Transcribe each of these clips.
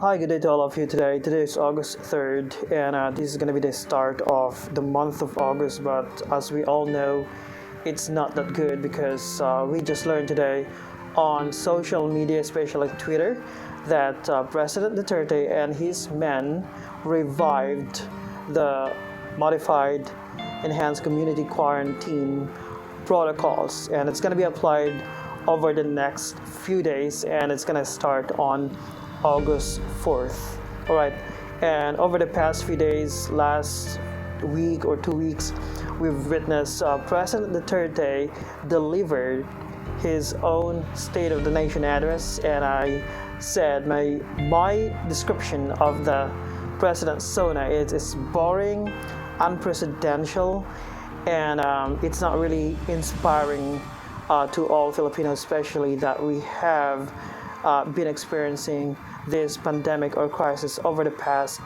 Hi, good day to all of you today. Today is August 3rd, and this is going to be the start of the month of August. But as we all know, it's not that good because we just learned today on social media, especially Twitter, that President Duterte and his men revived the modified enhanced community quarantine protocols, and it's going to be applied over the next few days, and it's going to start on August 4th. All right, and over the past few days, last week or 2 weeks, we've witnessed President Duterte delivered his own State of the Nation address, and I said my description of the President's Sona is boring, unprecedented, and it's not really inspiring to all Filipinos, especially that we have been experiencing this pandemic or crisis over the past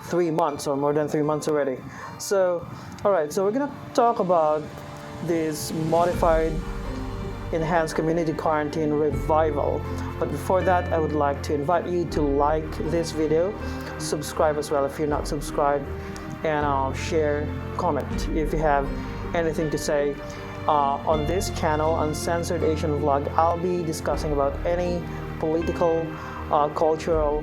3 months or more than 3 months already. So, all right, so we're gonna talk about this modified enhanced community quarantine revival. But before that, I would like to invite you to like this video, subscribe as well if you're not subscribed, and share, comment if you have anything to say. On this channel, Uncensored Asian Vlog, I'll be discussing about any political, cultural,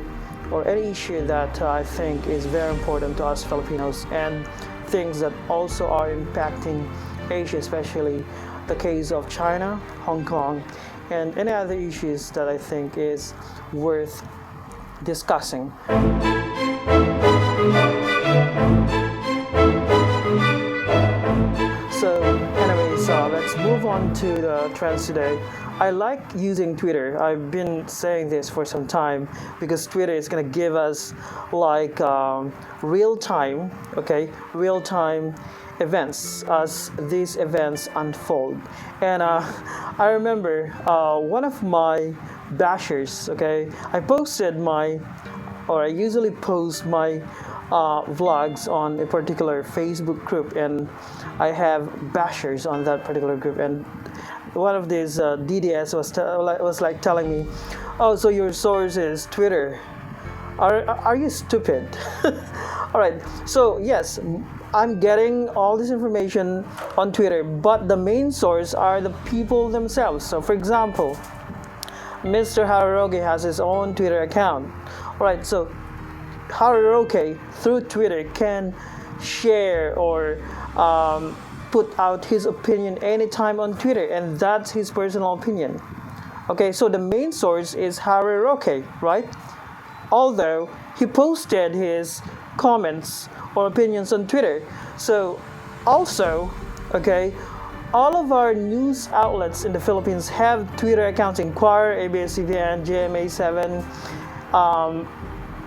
or any issue that I think is very important to us Filipinos, and things that also are impacting Asia, especially the case of China, Hong Kong, and any other issues that I think is worth discussing. So anyways, let's move on to the trends today. I like using Twitter. I've been saying this for some time because Twitter is going to give us like real-time events as these events unfold. And I remember one of my bashers, I usually post my vlogs on a particular Facebook group, and I have bashers on that particular group, and one of these DDS was like telling me, "Oh, so your source is Twitter? Are you stupid?" All right. So yes, I'm getting all this information on Twitter, but the main source are the people themselves. So, for example, Mr. Harurogi has his own Twitter account. All right. So Harurogi through Twitter can share or put out his opinion anytime on Twitter, and that's his personal opinion. Okay, so the main source is Harurogi, right? Although he posted his comments or opinions on Twitter. So also, all of our news outlets in the Philippines have Twitter accounts: Inquirer, abs-cbn, GMA7,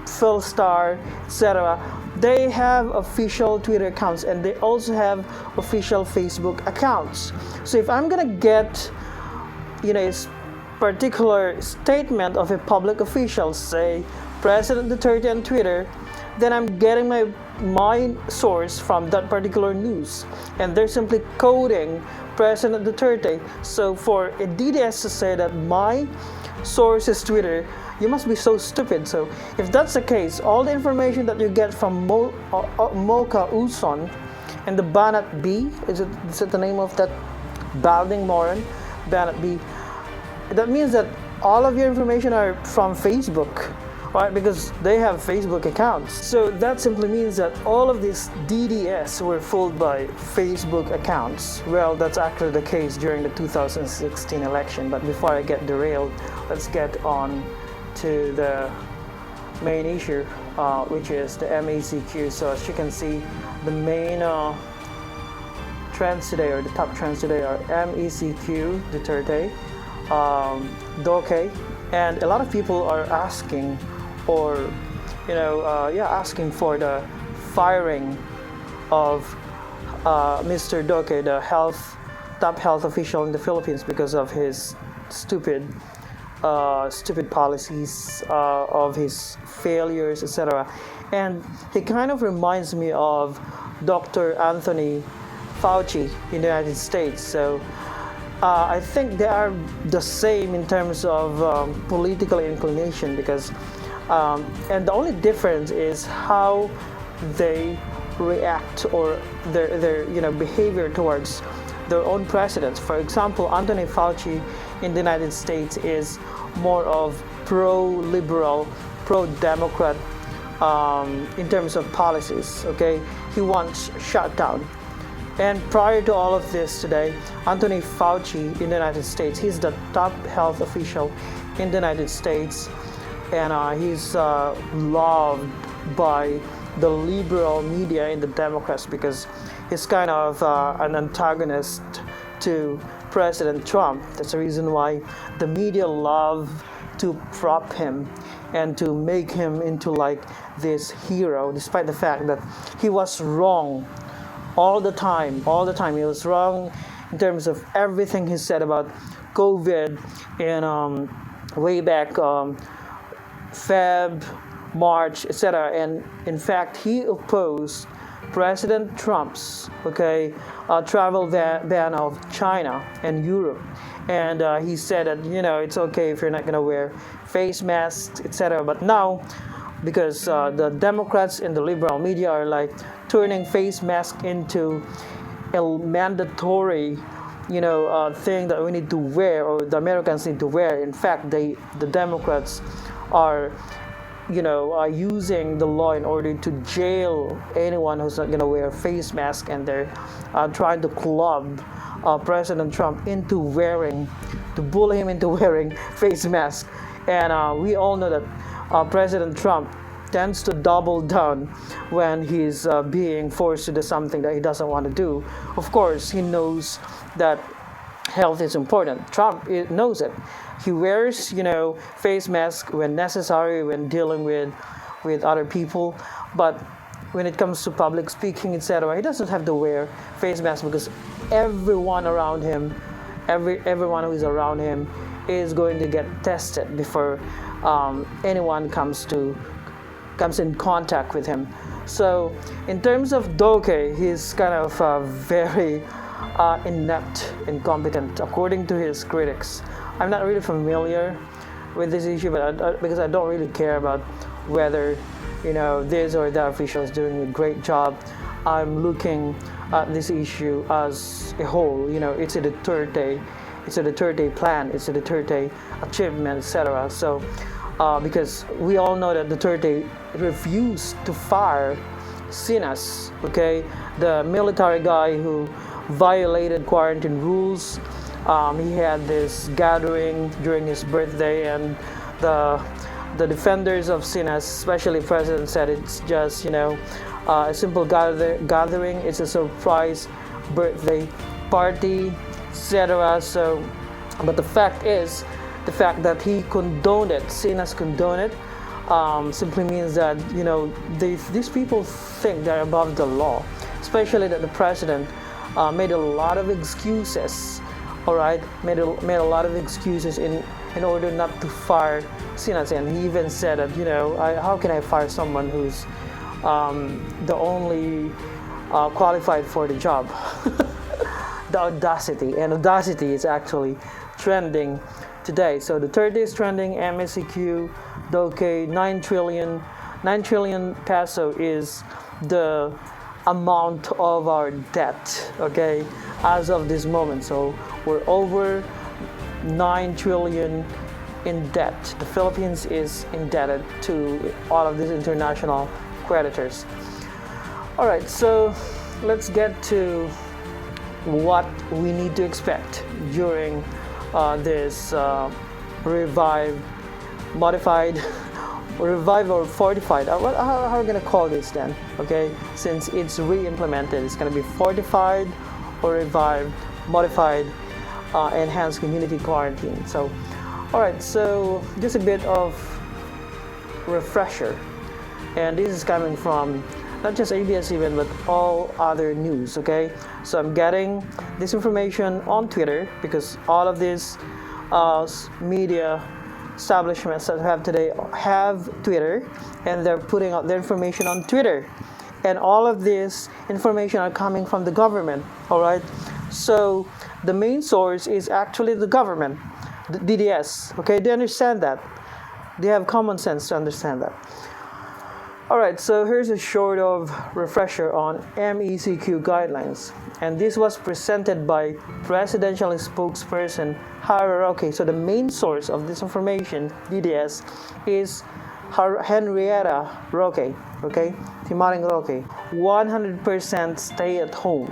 Philstar, etc. They have official Twitter accounts, and they also have official Facebook accounts. So if I'm gonna get, a particular statement of a public official, say President Duterte on Twitter, then I'm getting my source from that particular news, and they're simply quoting President Duterte. So for a DDS to say that my source is Twitter, you must be so stupid. So if that's the case, all the information that you get from Mocha Uson and the Banat B, is it the name of that balding moron, Banat B? That means that all of your information are from Facebook, right? Because they have Facebook accounts. So that simply means that all of these DDS were fooled by Facebook accounts. Well, that's actually the case during the 2016 election. But before I get derailed, let's get on to the main issue, which is the MECQ. So as you can see, the main trends today, or the top trends today, are MECQ, Duterte, Doke, and a lot of people are asking, or asking for the firing of Mr. Doke, the top health official in the Philippines, because of his stupid policies, of his failures, etc. And he kind of reminds me of Dr. Anthony Fauci in the United States. So I think they are the same in terms of political inclination, because And the only difference is how they react, or their behavior towards their own presidents. For example, Anthony Fauci in the United States is more of pro-liberal, pro-democrat in terms of policies. Okay, he wants shutdown. And prior to all of this today, Anthony Fauci in the United States, he's the top health official in the United States, and he's loved by the liberal media and the Democrats because he's kind of an antagonist to President Trump. That's the reason why the media love to prop him and to make him into like this hero, despite the fact that he was wrong all the time. He was wrong in terms of everything he said about COVID in way back Feb, March, etc. And in fact, he opposed President Trump's travel ban of China and Europe. And he said that it's okay if you're not gonna wear face masks, etc. But now, because the Democrats and the liberal media are like turning face mask into a mandatory thing that we need to wear, or the Americans need to wear. In fact, the Democrats are using the law in order to jail anyone who's not going to wear a face mask, and they're trying to club President Trump into bully him into wearing face mask. And we all know that President Trump tends to double down when he's being forced to do something that he doesn't want to do. Of course, he knows that health is important. Trump knows it. He wears, face mask when necessary, when dealing with other people. But when it comes to public speaking, etc., he doesn't have to wear face mask because everyone around him, everyone who is around him, is going to get tested before anyone comes in contact with him. So in terms of Doke, he's kind of very inept, incompetent, according to his critics. I'm not really familiar with this issue, but because I don't really care about whether this or that official is doing a great job. I'm looking at this issue as a whole. It's a Duterte plan, it's a Duterte achievement, etc. So because we all know that Duterte refused to fire Sinas, the military guy who violated quarantine rules. He had this gathering during his birthday, and the defenders of Sinas, especially President, said it's just a simple gathering. It's a surprise birthday party, etc. So, but the fact that he condoned it, Sinas condoned it, simply means that these people think they're above the law, especially that the president made a lot of excuses. All right, made a lot of excuses in order not to fire Sinas, and he even said that how can I fire someone who's the only qualified for the job? The audacity is actually trending today. So Duterte is trending, MECQ, Doke, 9 trillion peso is the amount of our debt, as of this moment. So we're over 9 trillion in debt. The Philippines is indebted to all of these international creditors. All right, so let's get to what we need to expect during this revived, modified, revived or fortified. How are we going to call this then? Since it's re-implemented, it's going to be fortified or revived, modified, enhanced community quarantine. So, all right. So just a bit of refresher, and this is coming from not just ABS-CBN but all other news. So I'm getting this information on Twitter because all of these media establishments that have today have Twitter, and they're putting out their information on Twitter, and all of this information are coming from the government. All right, so the main source is actually the government, the DDS. Do you understand that? They have common sense to understand that. Alright, so here's a short of refresher on MECQ guidelines. And this was presented by presidential spokesperson Harry Roque. So the main source of this information, DDS, is Henrietta Roque. Okay? Timaring Roque. 100% stay at home.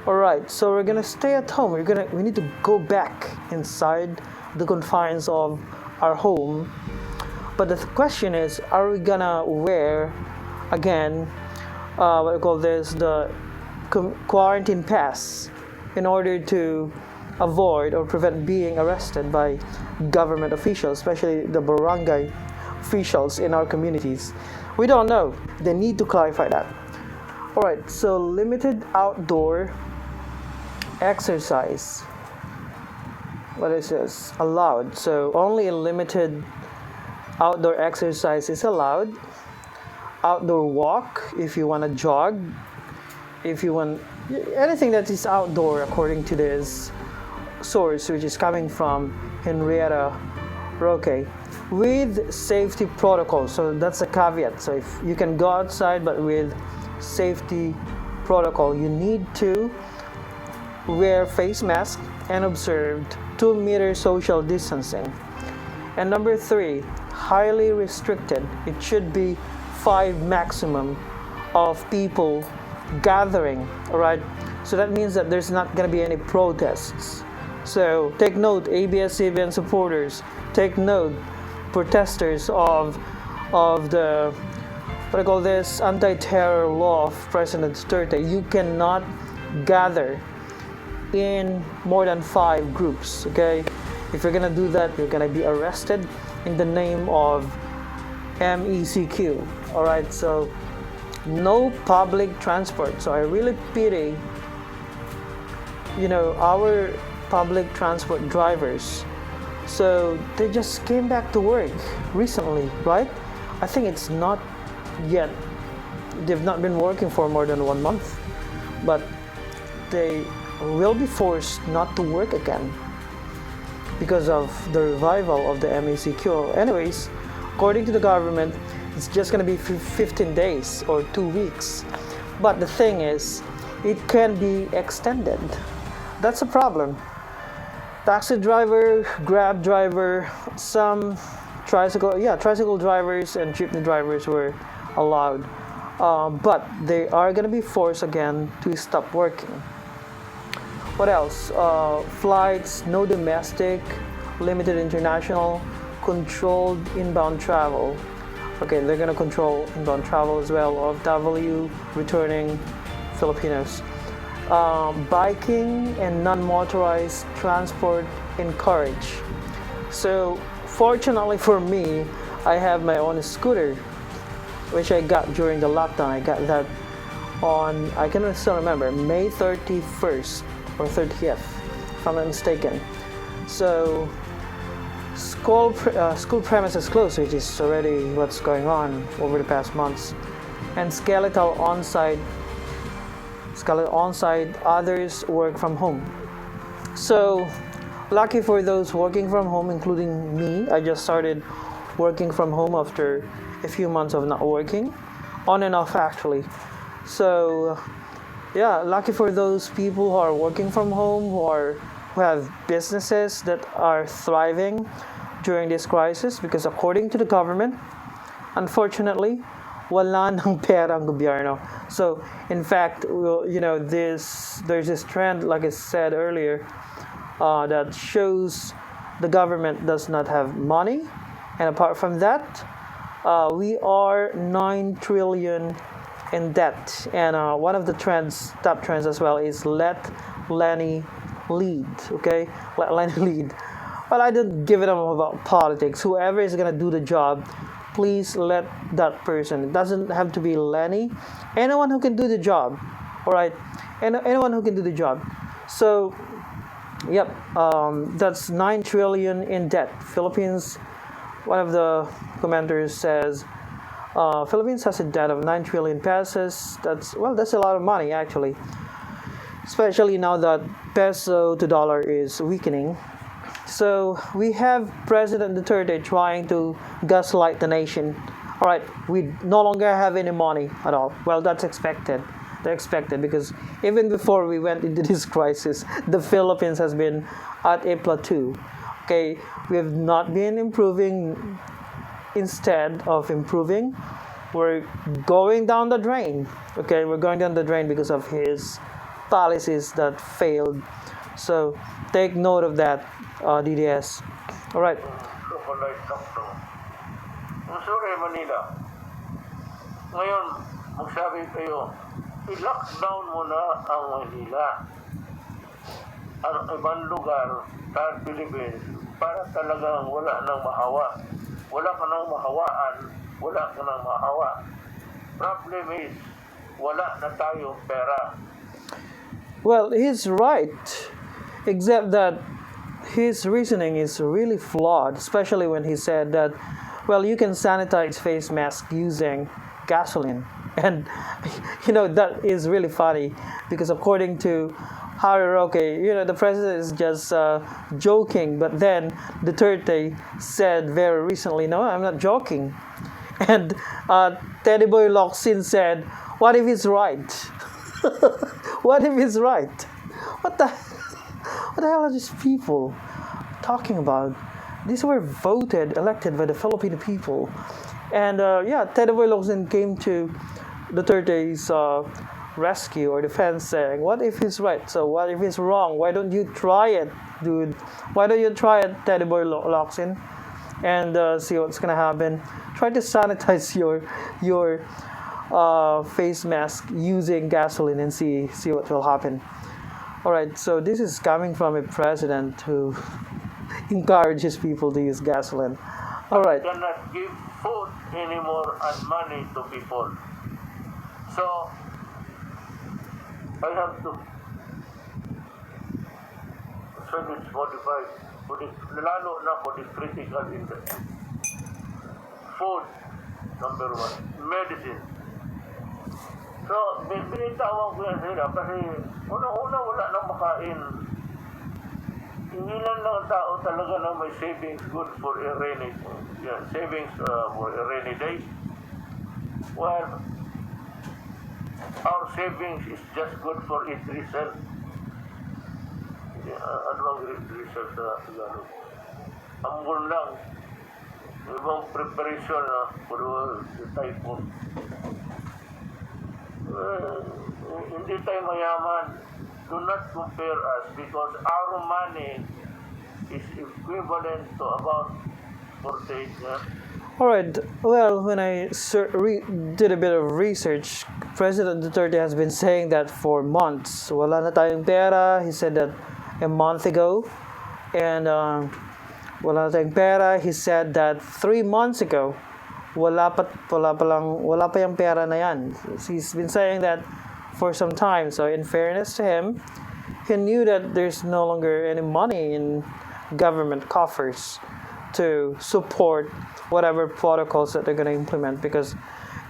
Alright, so we're gonna stay at home. We need to go back inside the confines of our home. But the question is, are we gonna wear again what we call this, the quarantine pass, in order to avoid or prevent being arrested by government officials, especially the barangay officials in our communities? We don't know. They need to clarify that. Alright, so limited outdoor exercise. What is this? Allowed. So only a limited outdoor exercise is allowed. Outdoor walk, if you want to jog, if you want anything that is outdoor, according to this source, which is coming from Henrietta Roque, with safety protocols. So that's a caveat. So if you can go outside, but with safety protocol, you need to wear face mask and observe 2-meter social distancing. And number 3, highly restricted. It should be 5 maximum of people gathering. Alright, so that means that there's not going to be any protests. So take note, abs-cbn supporters, take note, protesters of the what I call this anti-terror law of President Duterte. You cannot gather in more than 5 groups. Okay, if you're gonna do that, you're gonna be arrested in the name of MECQ. Alright, so no public transport. So I really pity, our public transport drivers. So they just came back to work recently, right? I think it's not yet, they've not been working for more than 1 month, but they will be forced not to work again because of the revival of the MECQ. Anyways, according to the government, it's just going to be 15 days or 2 weeks. But the thing is, it can be extended. That's a problem. Taxi driver, Grab driver, some tricycle drivers and jeepney drivers were allowed. But they are going to be forced again to stop working. What else? Flights, no domestic, limited international, controlled inbound travel. Okay, they're going to control inbound travel as well of W returning Filipinos. Biking and non-motorized transport encouraged. So fortunately for me, I have my own scooter, which I got during the lockdown. I got that on, I can still remember, May 31st or 30th, if I'm not mistaken. So school premises closed, which is already what's going on over the past months, and skeletal on-site, others work from home. So lucky for those working from home, including me. I just started working from home after a few months of not working, on and off actually. So yeah, lucky for those people who are working from home, who have businesses that are thriving during this crisis, because according to the government, unfortunately, wala nang pera ang gobyerno. So in fact, there's this trend, like I said earlier, that shows the government does not have money. And apart from that, we are 9 trillion in debt. And one of the top trends as well is let Lenny lead. Okay, let Lenny lead. Well, I don't give a damn about politics. Whoever is gonna do the job, please let that person. It doesn't have to be Lenny. Anyone who can do the job. All right, anyone who can do the job. So, yep, that's 9 trillion in debt. Philippines. One of the commenters says, Philippines has a debt of 9 trillion pesos. That's a lot of money actually, especially now that peso to dollar is weakening. So we have President Duterte trying to gaslight the nation. All right, we no longer have any money at all. Well, that's expected. They're expected because even before we went into this crisis, the Philippines has been at a plateau. Okay, we have not been improving. Instead of improving, we're going down the drain. Okay, we're going down the drain because of his policies that failed. So take note of that, DDS. All right. Localized lockdown. Sorry, Manila. Ngayon, magsabi kayo, i-lockdown mo na ang Manila. Ang ibang lugar sa Philippines para talagang wala nang mahawa. Wala ka nang mahawaan, wala ka nang mahawa. Problem is, wala na tayong pera. Well, he's right, except that his reasoning is really flawed, especially when he said that, well, you can sanitize face mask using gasoline. And, that is really funny because according to Harry Roque, the president is just joking. But then Duterte said very recently, no, I'm not joking. And Teddy Boy Locsin said, what if he's right? What if he's right? What the hell are these people talking about? These were elected by the Filipino people. And Teddy Boy Locsin came to Duterte's rescue or defense saying, what if he's right? So what if he's wrong? Why don't you try it, dude? Why don't you try it, Teddy Boy Locsin, and see what's gonna happen? Try to sanitize your face mask using gasoline and see what will happen. All right, so this is coming from a president who encourages people to use gasoline. All right. Cannot give food anymore and money to people. So I have to it's modified lalo na for the critical industry. Food, number one. Medicine. So, binitawan ko yan sila kasi unang-una wala nang makain. Ilan lang tao talaga na may savings good for a rainy savings for a rainy day. Well, our savings is just good for it research. Ano ang research sa Tagalog? Ambon lang. Ibang preparation for the typhoon. Hindi tayo mayaman. Do not compare us because our money is equivalent to about 48 years. Alright, well, when I did a bit of research, President Duterte has been saying that for months. Wala na tayong pera. He said that a month ago. And wala na tayong pera. He said that 3 months ago, wala pa yung pera na yan. He's been saying that for some time. So in fairness to him, he knew that there's no longer any money in government coffers to support whatever protocols that they're going to implement, because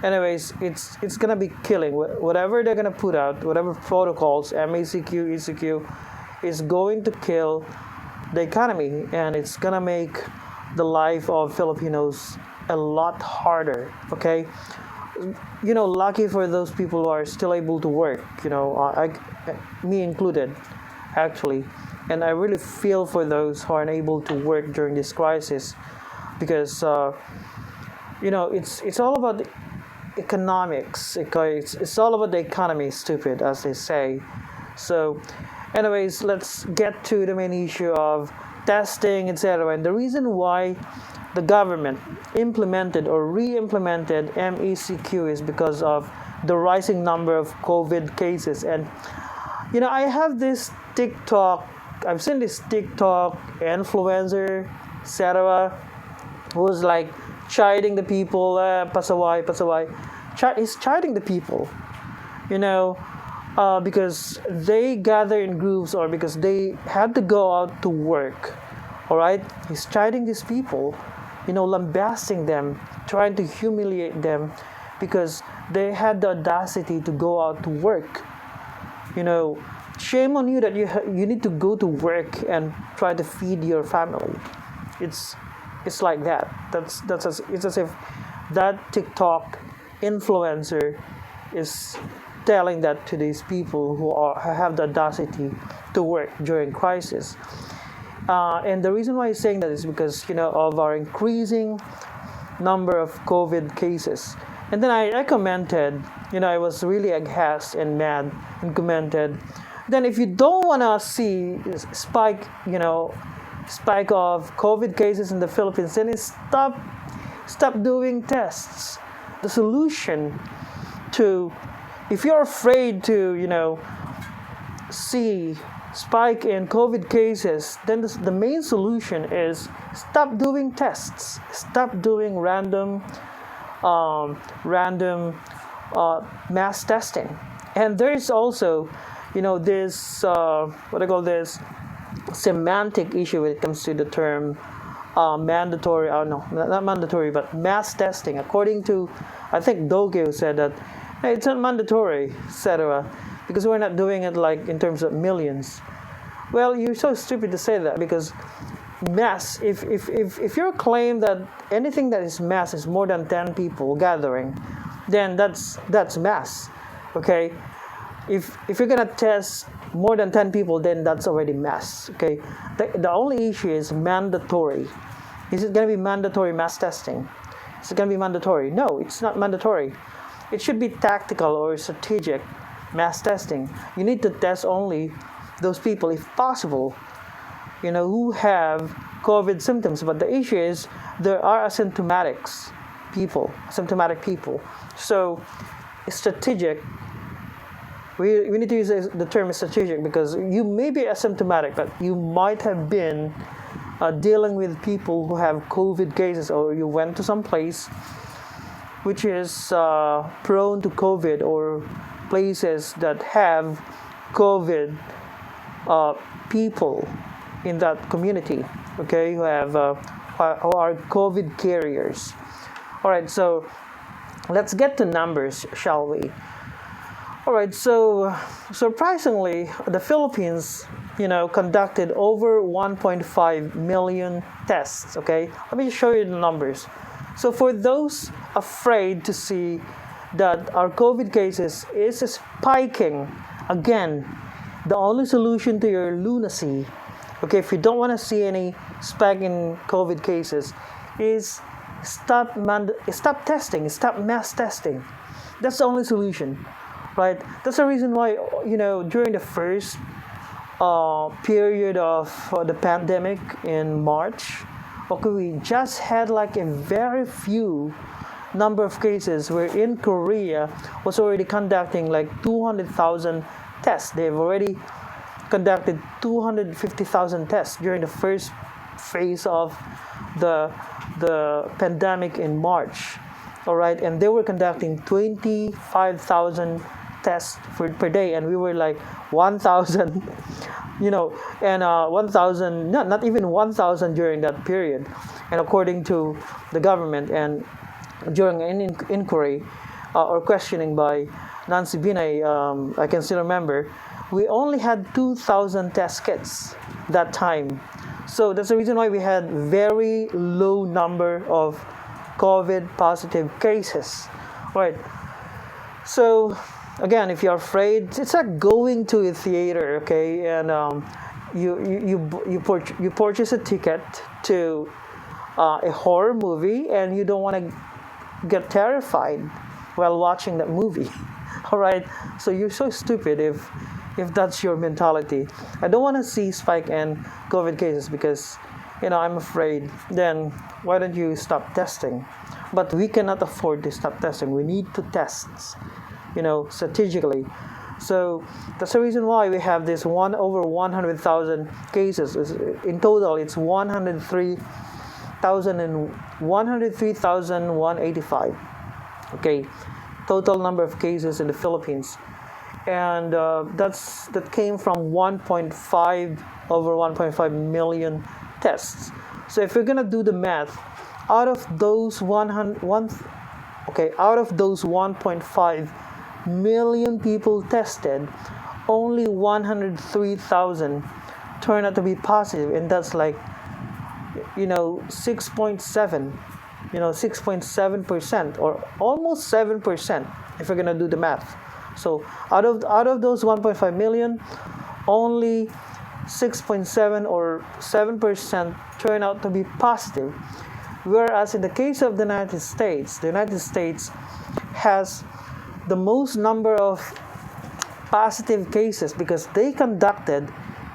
anyways it's going to be killing whatever they're going to put out, whatever protocols, MECQ, ECQ, is going to kill the economy, and it's going to make the life of Filipinos a lot harder. Okay, lucky for those people who are still able to work, me included actually. And I really feel for those who are unable to work during this crisis, because it's all about economics. It's all about the economy, stupid, as they say. So, anyways, let's get to the main issue of testing, etc. And the reason why the government implemented or re-implemented MECQ is because of the rising number of COVID cases. And I have this I've seen this TikTok influencer, etc., who's like chiding the people, pasaway. He's chiding the people, because they gather in groups or because they had to go out to work. All right, he's chiding these people, lambasting them, trying to humiliate them because they had the audacity to go out to work. shame on you that you need to go to work and try to feed your family. It's like that. It's as if that TikTok influencer is telling that to these people who have the audacity to work during crisis. And the reason why he's saying that is because of our increasing number of COVID cases. And then I commented, I was really aghast and mad and commented. Then if you don't want to see spike of COVID cases in the Philippines, then stop doing tests. The solution to, if you're afraid to, see spike in COVID cases, then the main solution is stop doing tests. Stop doing random mass testing. And there's also, this what I call this semantic issue when it comes to the term mandatory. No, not mandatory, but mass testing. According to, I think Dogyo said that, hey, it's not mandatory, etc. Because we're not doing it like in terms of millions. Well, you're so stupid to say that, because mass, if you claim that anything that is mass is more than 10 people gathering, then that's mass. Okay? If you're gonna test more than 10 people, then that's already mass. Okay? The only issue is mandatory. Is it gonna be mandatory mass testing? Is it gonna be mandatory? No, it's not mandatory. It should be tactical or strategic mass testing. You need to test only those people, if possible, who have COVID symptoms. But the issue is there are asymptomatic people. So strategic. We need to use the term strategic, because you may be asymptomatic, but you might have been dealing with people who have COVID cases, or you went to some place which is prone to COVID, or places that have COVID people in that community, okay, who are COVID carriers. All right, so let's get to numbers, shall we? All right, so surprisingly, the Philippines, conducted over 1.5 million tests, okay? Let me show you the numbers. So for those afraid to see that our COVID cases is spiking again, the only solution to your lunacy, okay, if you don't want to see any spike in COVID cases, is stop testing, stop mass testing. That's the only solution, right? That's the reason why, during the first period of the pandemic in March, okay, we just had like a very few number of cases where in Korea was already conducting like 200,000 tests. They've already conducted 250,000 tests during the first phase of the pandemic in March. All right, and they were conducting 25,000 tests per day, and we were like 1,000, and 1,000, not even 1,000 during that period. And according to the government, and during an inquiry or questioning by Nancy Binay, I can still remember, we only had 2,000 test kits that time. So that's the reason why we had very low number of COVID positive cases. All right. So again, if you're afraid, it's like going to a theater, okay, and you purchase a ticket to a horror movie, and you don't want to get terrified while watching that movie. All right, so you're so stupid if that's your mentality. I don't want to see spike in COVID cases because I'm afraid. Then why don't you stop testing? But we cannot afford to stop testing. We need to test, strategically. So that's the reason why we have this over 100,000 cases. In total, it's 103,185. Okay, total number of cases in the Philippines, and that came from over 1.5 million tests. So if you're gonna do the math, out of those 1.5 million people tested, only 103,000 turned out to be positive, and that's like 6.7, 6.7%, or almost 7%, if we're gonna do the math. So out of those 1.5 million, only 6.7 or 7% turn out to be positive. Whereas in the case of the United States has the most number of positive cases because they conducted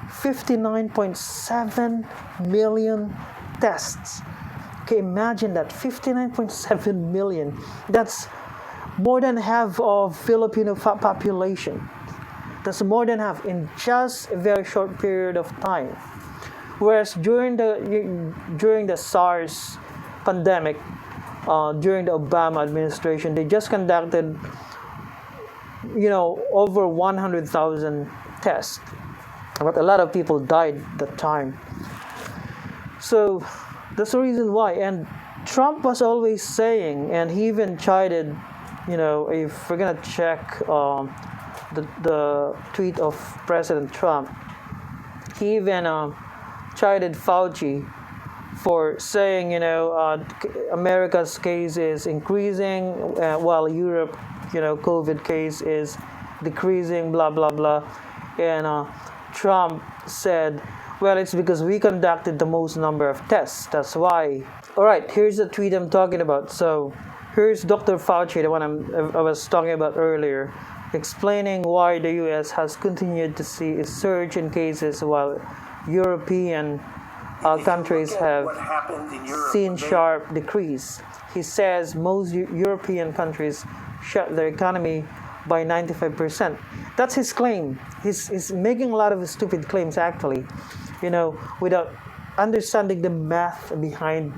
59.7 million tests. Okay, imagine that, 59.7 million. That's more than half of Filipino population. That's more than half in just a very short period of time. Whereas during the SARS pandemic, during the Obama administration, they just conducted over 100,000 tests, but a lot of people died that time. So that's the reason why. And Trump was always saying, and he even chided, if we're gonna check the tweet of President Trump, he even chided Fauci for saying, America's case is increasing while Europe, COVID case is decreasing, blah, blah, blah. And Trump said, well, it's because we conducted the most number of tests. That's why. All right, here's the tweet I'm talking about. So here's Dr. Fauci, the one I was talking about earlier, explaining why the U.S. has continued to see a surge in cases while European countries have seen sharp decrease. He says most European countries shut their economy by 95%. That's his claim. He's making a lot of stupid claims, actually, without understanding the math behind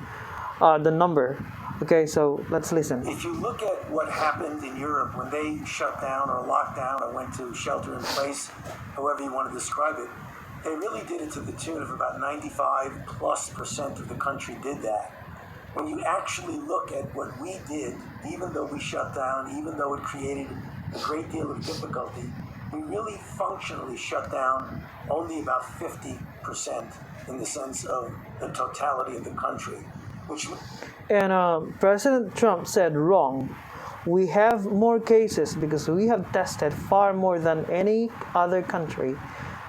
the number. Okay, so let's listen. If you look at what happened in Europe when they shut down or locked down or went to shelter in place, however you want to describe it, they really did it to the tune of about 95+% of the country did that. When you actually look at what we did, even though we shut down, even though it created a great deal of difficulty, we really functionally shut down only about 50% in the sense of the totality of the country. And President Trump said wrong. We have more cases because we have tested far more than any other country.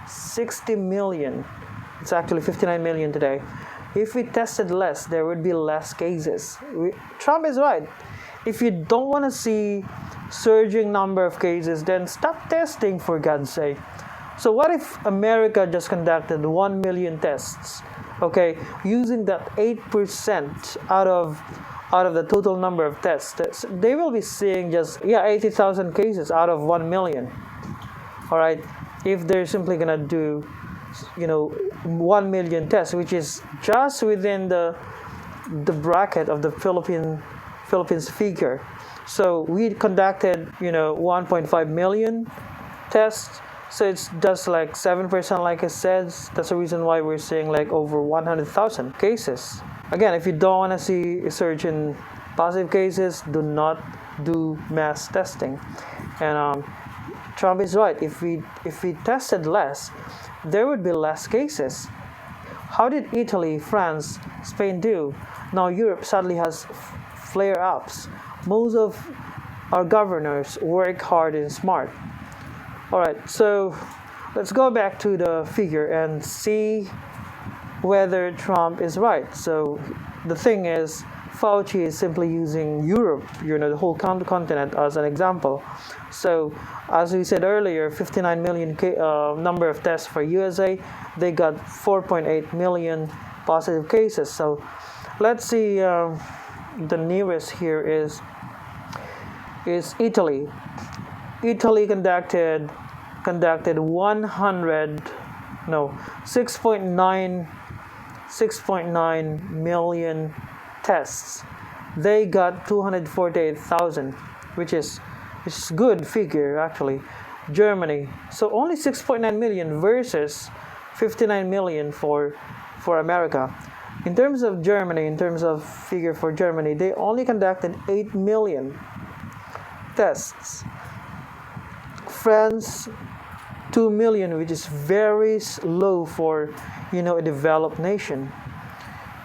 60 million. It's actually 59 million today. If we tested less, there would be less cases. Trump is right. If you don't want to see surging number of cases, then stop testing, for God's sake. So what if America just conducted 1 million tests? Okay, using that 8% out of the total number of tests, they will be seeing just 80,000 cases out of 1 million. All right, if they're simply gonna do 1 million tests, which is just within the bracket of the Philippines figure. So we conducted 1.5 million tests. So it's just like 7%, like I said. That's the reason why we're seeing like over 100,000 cases. Again, if you don't want to see a surge in positive cases, do not do mass testing. And Trump is right. If we tested less, there would be less cases. How did Italy, France, Spain do? Now Europe sadly has flare-ups. Most of our governors work hard and smart. All right, so let's go back to the figure and see whether Trump is right. So the thing is, Fauci is simply using Europe, the whole continent, as an example. So as we said earlier, 59 million number of tests for USA, they got 4.8 million positive cases. So let's see, the nearest here is Italy. Italy conducted 6.9 million tests. They got 248,000, which is good figure actually. Germany, so only 6.9 million versus 59 million for America. In terms of Germany, in terms of figure for Germany, they only conducted 8 million tests. France 2 million, which is very low for a developed nation.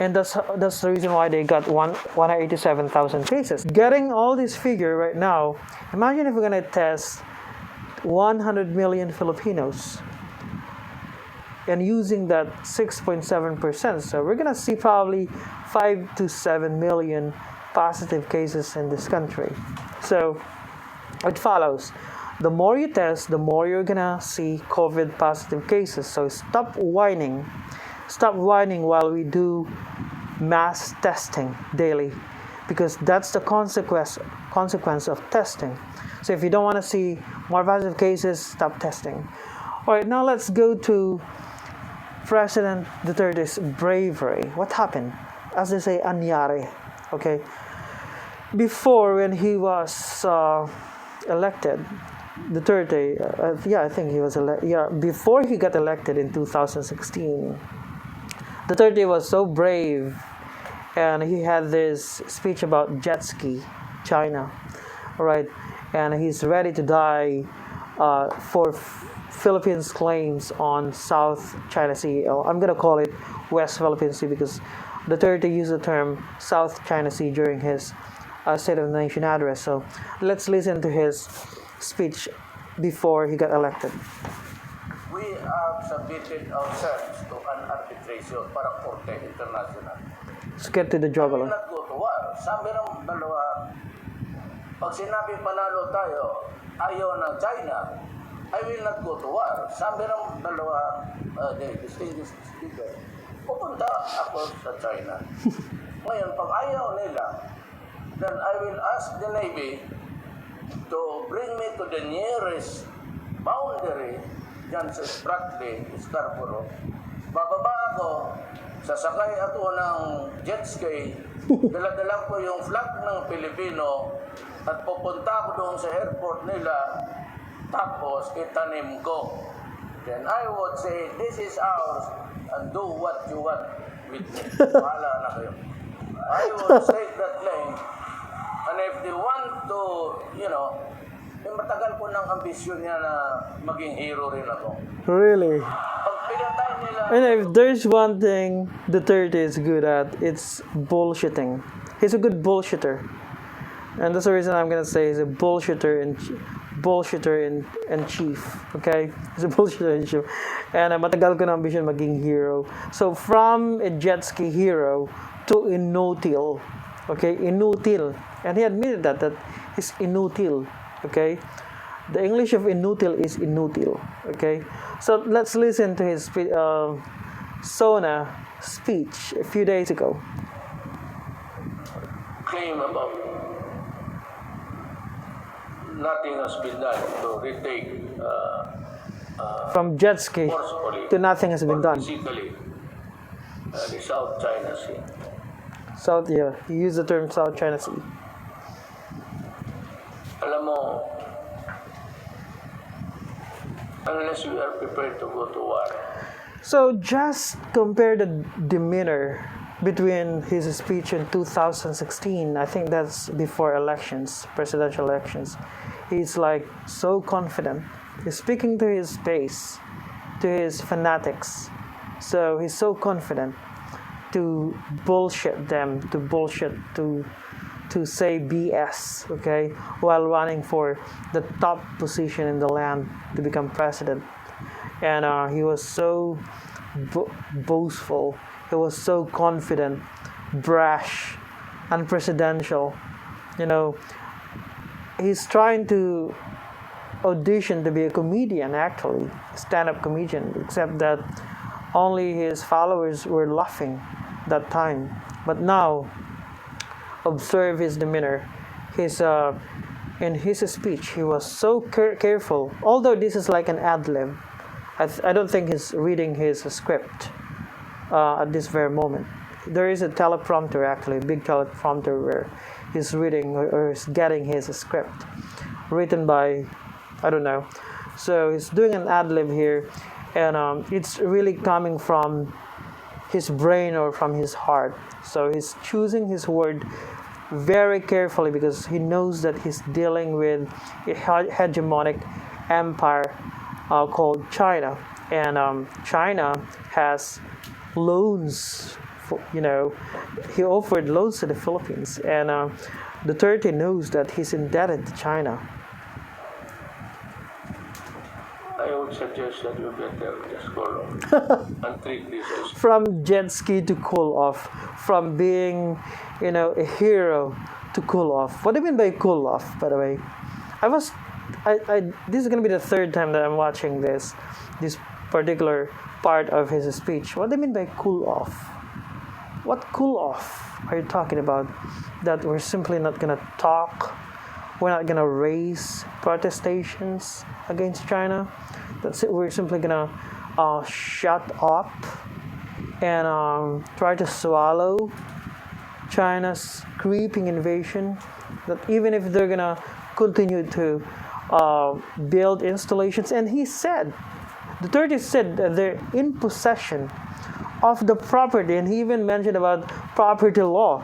And that's the reason why they got 187,000 cases. Getting all this figure right now, imagine if we're gonna test 100 million Filipinos and using that 6.7%. So we're gonna see probably 5 to 7 million positive cases in this country. So it follows. The more you test, the more you're gonna see COVID positive cases. So stop whining. Stop whining while we do mass testing daily, because that's the consequence of testing. So if you don't want to see more positive cases, stop testing. All right, now let's go to President Duterte's bravery. What happened? As they say, anyari. Okay. Before, when he was elected, Duterte, I think he was elected. Yeah, before he got elected in 2016, Duterte was so brave, and he had this speech about jet ski, China, all right, and he's ready to die for Philippines' claims on South China Sea. I'm gonna call it West Philippine Sea because Duterte used the term South China Sea during his State of the Nation address. So let's listen to his speech before he got elected. We have submitted ourselves to an arbitration para Korte International. Let's get to the We juggler. will not go to war. Sabi ng dalawa, pag sinabing panalo tayo, ayaw ng China, I will not go to war. Sabi ng dalawa, the distinguished speaker, pupunta ako sa China. Ngayon, pag ayaw nila, then I will ask the Navy to bring me to the nearest boundary dyan sa Spratly, Scarborough. Bababa ako, sasakay ako ng jet ski, dala-dala ko yung flag ng Pilipino at pupunta ako doon sa airport nila, tapos itanim ko. Then I would say, this is ours and do what you want with me. Bahala na kayo. I would take that plane, and if they want to, matagal ko ng ambisyon niya na maging hero rin ako. Really? Pag pinatay nila, And if there's one thing Duterte is good at, it's bullshitting. He's a good bullshitter. And that's the reason I'm gonna say he's a bullshitter in chief. Okay? He's a bullshitter in chief. And matagal ko ng ambition maging hero. So from a jet ski hero to INUTIL. Okay? INUTIL. And he admitted that he's INUTIL. Okay? The English of INUTIL is INUTIL. Okay? So let's listen to his SONA speech a few days ago. claim about nothing has been done to retake From jet ski forcefully to nothing has been or done. physically the South China Sea. South, yeah. He used the term South China Sea. Alam mo, unless we are prepared to go to war, So just compare the demeanor between his speech in 2016. I think that's before elections, presidential elections. He's like so confident. He's speaking to his base, to his fanatics. So he's so confident to bullshit them, to say BS, okay, while running for the top position in the land to become president. And he was so boastful. He was so confident, brash, unpresidential. You know, he's trying to audition to be a comedian, actually, stand-up comedian, except that only his followers were laughing that time. But now, observe his demeanor. In his speech, he was so careful. Although this is like an ad-lib, I don't think he's reading his script at this very moment. There is a teleprompter, actually, a big teleprompter where he's reading or he's getting his script written by, I don't know. So he's doing an ad-lib here, and it's really coming from his brain or from his heart. So he's choosing his word very carefully because he knows that he's dealing with a hegemonic empire called China, and China has loans. He offered loans to the Philippines, and Duterte knows that he's indebted to China. I would suggest that you better just call off and treat this as From jet ski to cool off, from being, a hero to cool off. What do you mean by cool off, by the way? This is gonna be the third time that I'm watching this particular part of his speech. What do you mean by cool off? What cool off are you talking about? That we're simply not gonna talk? We're not gonna raise protestations against China? That's it. We're simply gonna shut up and try to swallow China's creeping invasion. That even if they're gonna continue to build installations, and Duterte said that they're in possession of the property, and he even mentioned about property law.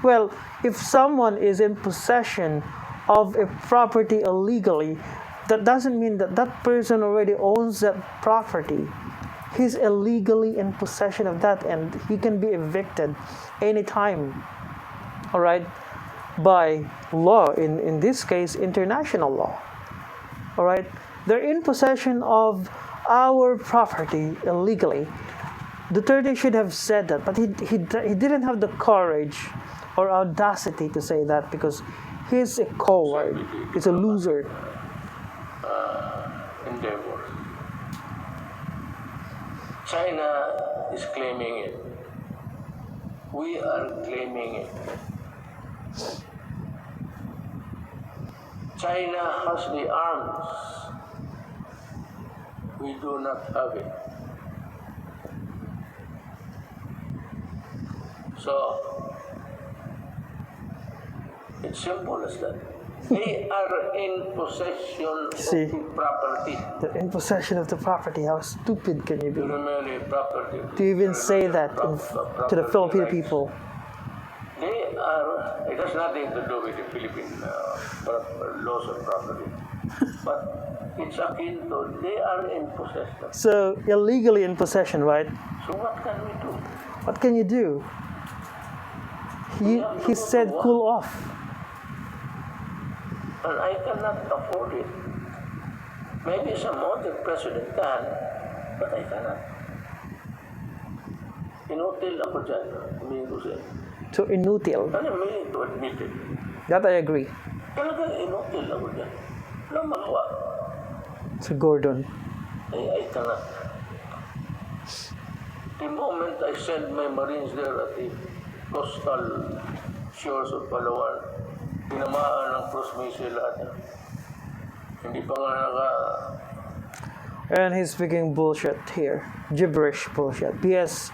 Well, if someone is in possession of a property illegally, that doesn't mean that that person already owns that property. He's illegally in possession of that, and he can be evicted anytime. All right, by law, in this case, international law. All right, they're in possession of our property illegally. Duterte should have said that, but he didn't have the courage or audacity to say that because he's a coward. He's a loser. endeavor. China is claiming it. We are claiming it. China has the arms. We do not have it. So, it's simple as that. They are in possession See. of the property. They're in possession of the property. How stupid can you be? Primarily property. To even say that to the Filipino people. They are, it has nothing to do with the Philippine laws of property. But it's akin to, they are in possession. So, illegally in possession, right? So what can we do? What can you do? He said cool off. And I cannot afford it. Maybe some other president can, but I cannot. INUTIL ako dyan, humingi ko siya. To inutil. Ano meaning to admit it? That I agree. Talagang INUTIL ako dyan. Walang magawa. To Gordon. I cannot. The moment I send my Marines there at the coastal shores of Palawan, tinamaan ng cruise missile lahat. Hindi pa nga And he's speaking bullshit here. Gibberish bullshit. BS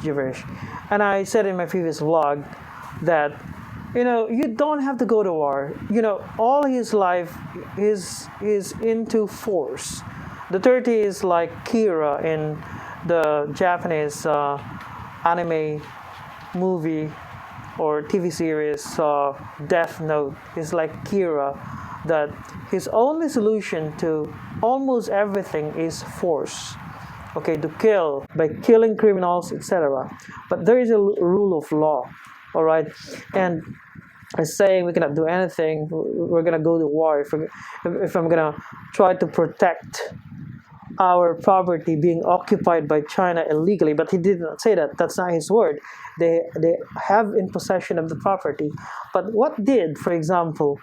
gibberish. And I said in my previous vlog that, you don't have to go to war. All his life is into force. Duterte is like Kira in the Japanese anime movie or TV series Death Note. Is like Kira, that his only solution to almost everything is force. Okay, to kill, by killing criminals, etc. But there is a rule of law, all right? And saying we cannot do anything, we're gonna go to war if I'm gonna try to protect our property being occupied by China illegally. But he did not say that. That's not his word. They have in possession of the property. But what did, for example,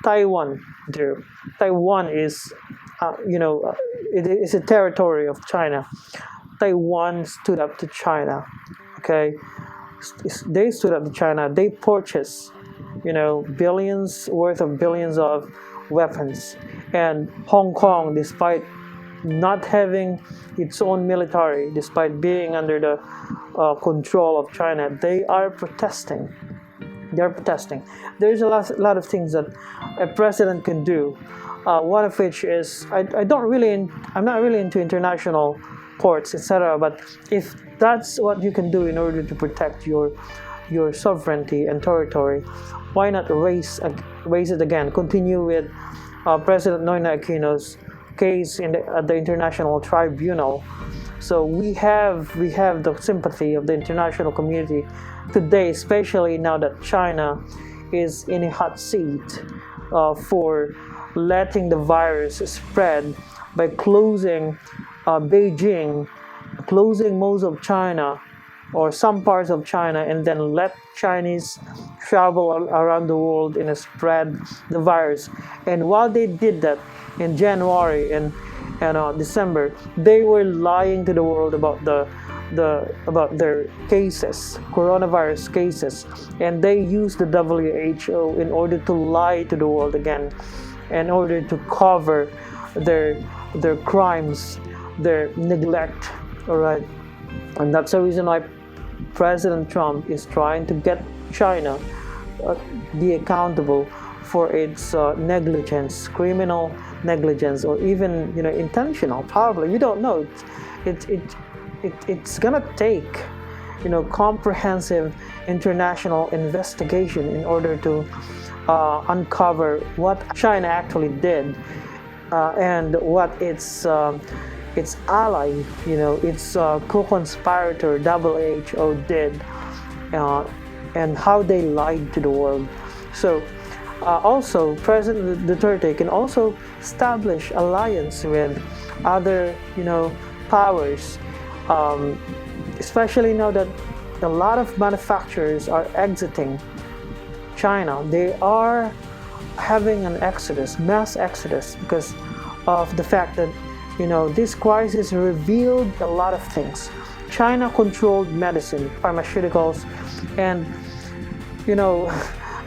Taiwan do? Taiwan is, it is a territory of China. Taiwan stood up to China. Okay, they stood up to China. They purchased, billions of weapons. And Hong Kong, despite not having its own military, despite being under the control of China, they are protesting. They're protesting. There's a lot of things that a president can do. One of which is I'm not really into international courts, etc. But if that's what you can do in order to protect your sovereignty and territory, why not raise it again? Continue with President Noynoy Aquino's case at the international tribunal. So we have the sympathy of the international community today, especially now that China is in a hot seat for letting the virus spread by closing Beijing, closing most of China or some parts of China, and then let Chinese travel around the world and spread the virus. And while they did that in January and December, they were lying to the world about about their cases, coronavirus cases, and they used the WHO in order to lie to the world again, in order to cover their crimes, their neglect. All right, and that's the reason why President Trump is trying to get China be accountable for its negligence, criminal negligence, or even intentional. Probably, we don't know. It's gonna take comprehensive international investigation in order to uncover what China actually did and what its ally, its co-conspirator WHO did, and how they lied to the world. So also, President Duterte can also establish alliance with other powers, especially now that a lot of manufacturers are exiting China. They are having an exodus, mass exodus, because of the fact that this crisis revealed a lot of things. China controlled medicine, pharmaceuticals, and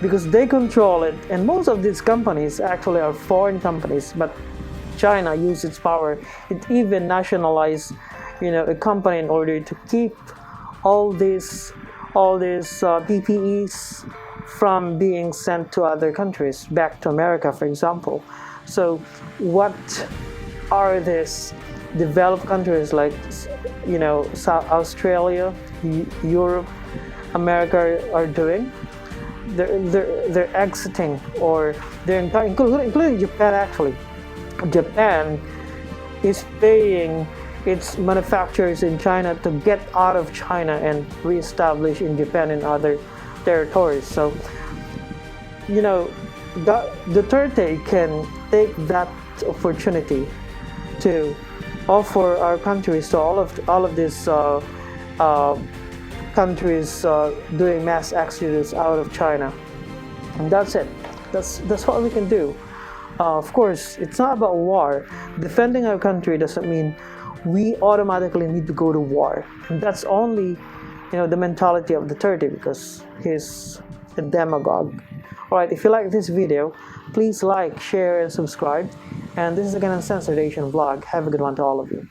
because they control it, and most of these companies actually are foreign companies, but China used its power. It even nationalized a company in order to keep all these PPEs from being sent to other countries, back to America, for example. So what are these developed countries like South Australia, Europe, America are doing? They're exiting, or they're including Japan. Actually, Japan is paying its manufacturers in China to get out of China and reestablish in Japan and other territories. So Duterte can take that opportunity to offer our countries to all of these countries doing mass exodus out of China, and that's it. That's what we can do. Of course, it's not about war. Defending our country doesn't mean we automatically need to go to war. And that's only the mentality of Duterte, because he's a demagogue. Alright, if you like this video, please like, share, and subscribe. And this is again Uncensored Asian Vlog. Have a good one to all of you.